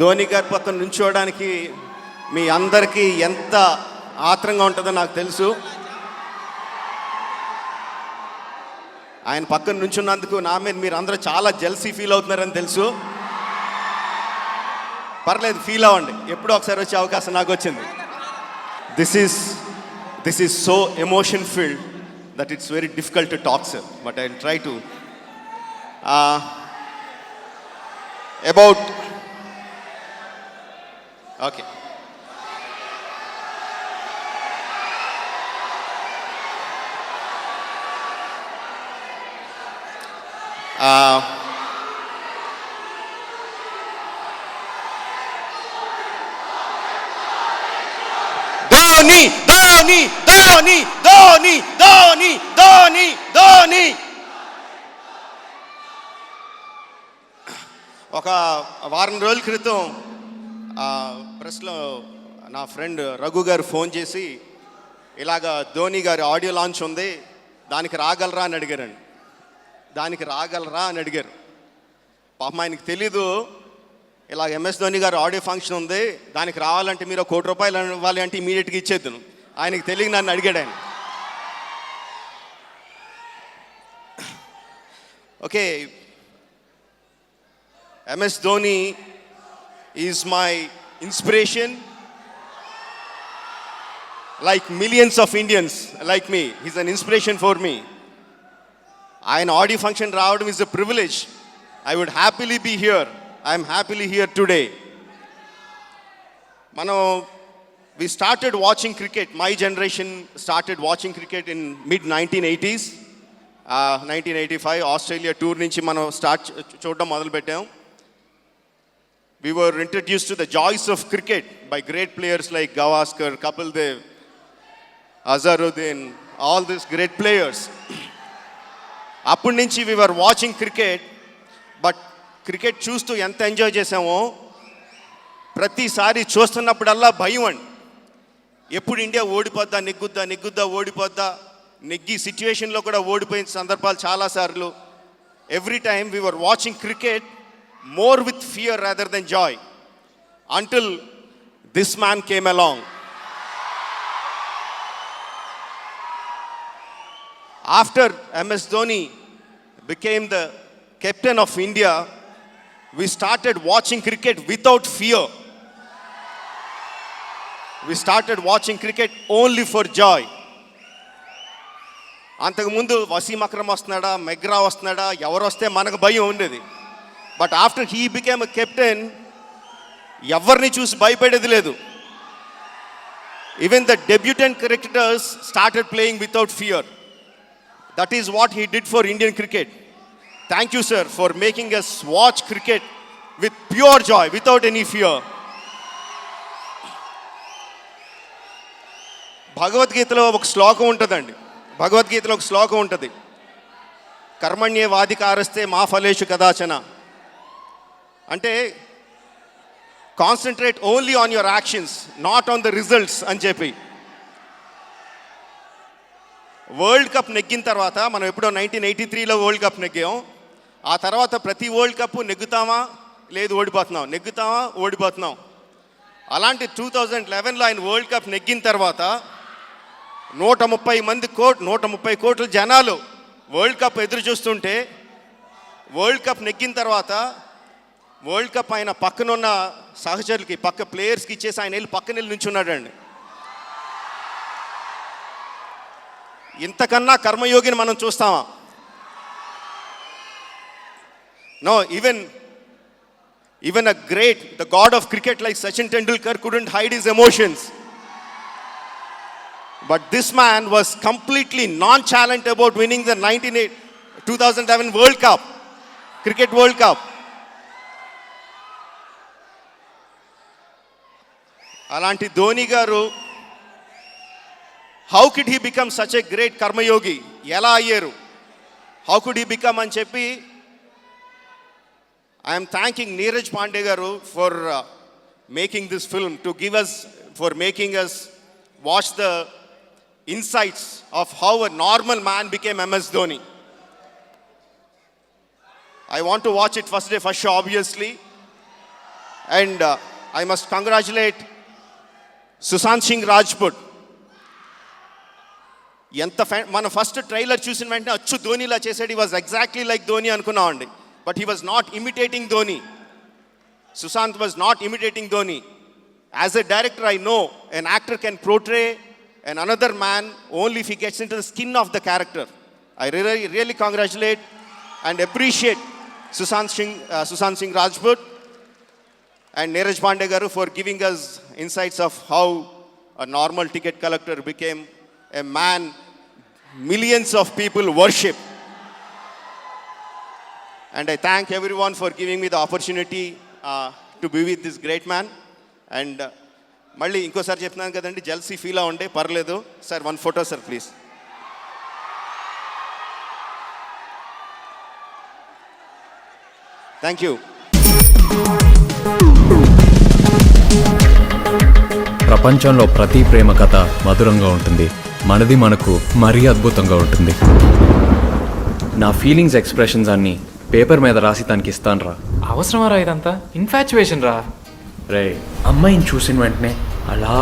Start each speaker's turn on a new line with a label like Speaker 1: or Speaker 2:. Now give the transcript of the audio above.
Speaker 1: ధోని గారి పక్కన నుంచోవడానికి మీ అందరికీ ఎంత ఆత్రంగా ఉంటుందో నాకు తెలుసు. ఆయన పక్కన నుంచున్నందుకు నా మీద మీరు అందరూ చాలా జెల్సీ ఫీల్ అవుతున్నారని తెలుసు. పర్లేదు, ఫీల్ అవ్వండి, ఎప్పుడో ఒకసారి వచ్చే అవకాశం నాకు వచ్చింది. This is so emotion filled that it's very difficult to talk, sir, but I'll try to about okay. Dhoni, Dhoni, Dhoni, Dhoni, Dhoni, Dhoni, Dhoni. ఒక వారం రోజుల క్రితం ప్రెస్లో నా ఫ్రెండ్ రఘు గారు ఫోన్ చేసి ఇలాగ ధోని గారి ఆడియో లాంచ్ ఉంది, దానికి రాగలరా అని అడిగారండి. దానికి రాగలరా అని అడిగారు. పాపం ఆయనకి తెలీదు ఇలా ఎంఎస్ ధోని గారు ఆడియో ఫంక్షన్ ఉంది, దానికి రావాలంటే మీరు ₹1,00,00,000 ఇవ్వాలి అంటే ఇమీడియట్గా ఇచ్చేద్దును. ఆయనకి తెలియక నన్ను అడిగాడు ఆయన. Okay, MS Dhoni is my inspiration, like millions of Indians like me. He's an inspiration for me. ఆయన ఆడియో ఫంక్షన్ రావడం is a privilege. I would happily be here. I am happily here today. We started watching cricket. My generation started watching cricket in mid-1980s. 1985 Australia tour నుంచి మనం చూడడం మొదలుపెట్టాం. We were introduced to the joys of cricket by great players like Gavaskar, Kapil Dev, Azharuddin, all these great players. అప్పటి నుంచి we were watching cricket, but cricket చూస్తూ ఎంత enjoy చేసామో ప్రతిసారి చూస్తున్నప్పుడల్లా భయం అండి. ఎప్పుడు ఇండియా ఓడిపోద్దా, నెగ్గుద్దా ఓడిపోద్దా, నెగ్గి సిచ్యువేషన్లో కూడా ఓడిపోయిన సందర్భాలు చాలాసార్లు. Every time we were watching cricket more with fear rather than Joy until this man came along. After MS Dhoni became the captain of India, we started watching cricket without fear. We started watching cricket only for joy. అంతకుముందు వసీం అక్రమ్ వస్తున్నాడా, McGrath వస్తున్నాడా, ఎవరు వస్తే మనకు భయం ఉండేది. But after he became a captain, ఎవరిని చూసి భయపడేది లేదు. Even the debutant cricketers started playing without fear. That is what he did for Indian cricket. Thank you, sir, for making us watch cricket with pure joy, without any fear. భగవద్గీతలో ఒక శ్లోకం ఉంటుందండి. భగవద్గీతలో ఒక శ్లోకం ఉంటుంది, కర్మణ్యేవాధికారస్తే మా ఫలేషు కదాచన. అంటే concentrate only on your actions, not on the results అని చెప్పి. వరల్డ్ కప్ నెగ్గిన తర్వాత, మనం ఎప్పుడో 1983లో వరల్డ్ కప్ నెగ్గాం. ఆ తర్వాత ప్రతి వరల్డ్ కప్ నెగ్గుతామా లేదు ఓడిపోతున్నాం, నెగ్గుతామా ఓడిపోతున్నాం. అలాంటి 2011లో ఆయన వరల్డ్ కప్ నెగ్గిన తర్వాత 130 కోట్ల జనాలు వరల్డ్ కప్ ఎదురు చూస్తుంటే, వరల్డ్ కప్ నెగ్గిన తర్వాత వరల్డ్ కప్ ఆయన పక్కనున్న సహచరులకి, పక్క ప్లేయర్స్కి ఇచ్చేసి ఆయన వెళ్ళి పక్కన వెళ్ళి నుంచున్నాడండి. ఇంతకన్నా కర్మయోగిని మనం చూస్తామా? No, even the god of cricket like Sachin Tendulkar couldn't hide his emotions. But this man was completely nonchalant about winning the 2011 World Cup, Cricket World Cup. Alanti Dhoni garu, how could he become such a great karma yogi? Ela ayyaru? How could he become అని చెప్పి I am thanking Neeraj Pandey garu for making this film, for making us watch the insights of how a normal man became MS Dhoni. I want to watch it first day, first show obviously. And I must congratulate Sushant Singh Rajput. ఎంత మన first trailer చూసిన వెంటనే అచ్చు ధోనిలా చేసాడు. He was exactly like Dhoni అనుకున్నామండి. But he was not imitating Dhoni. Sushant was not imitating Dhoni. As a director I know an actor can portray another man only if he gets into the skin of the character. I really congratulate and appreciate Sushant Singh Rajput and Neeraj Pandey garu for giving us insights of how a normal ticket collector became a man millions of people worship. And I thank everyone for giving me the opportunity to be with this great man. And మళ్ళీ ఇంకోసారి చెప్తున్నాను కదండి, jealousy feel అవ్వండి, పర్లేదు sir. One photo sir please. Thank you.
Speaker 2: ప్రపంచంలో ప్రతి ప్రేమ కథ మధురంగా ఉంటుంది. మనది మనకు మరీ అద్భుతంగా ఉంటుంది. నా ఫీలింగ్స్ ఎక్స్ప్రెషన్స్ అన్నీ పేపర్ మీద రాసి తనకి ఇస్తాను రా.
Speaker 3: అవసరమా రా ఇదంతా? ఇన్ఫాచ్యువేషన్ రా.
Speaker 2: రే, అమ్మాయిని చూసిన వెంటనే అలా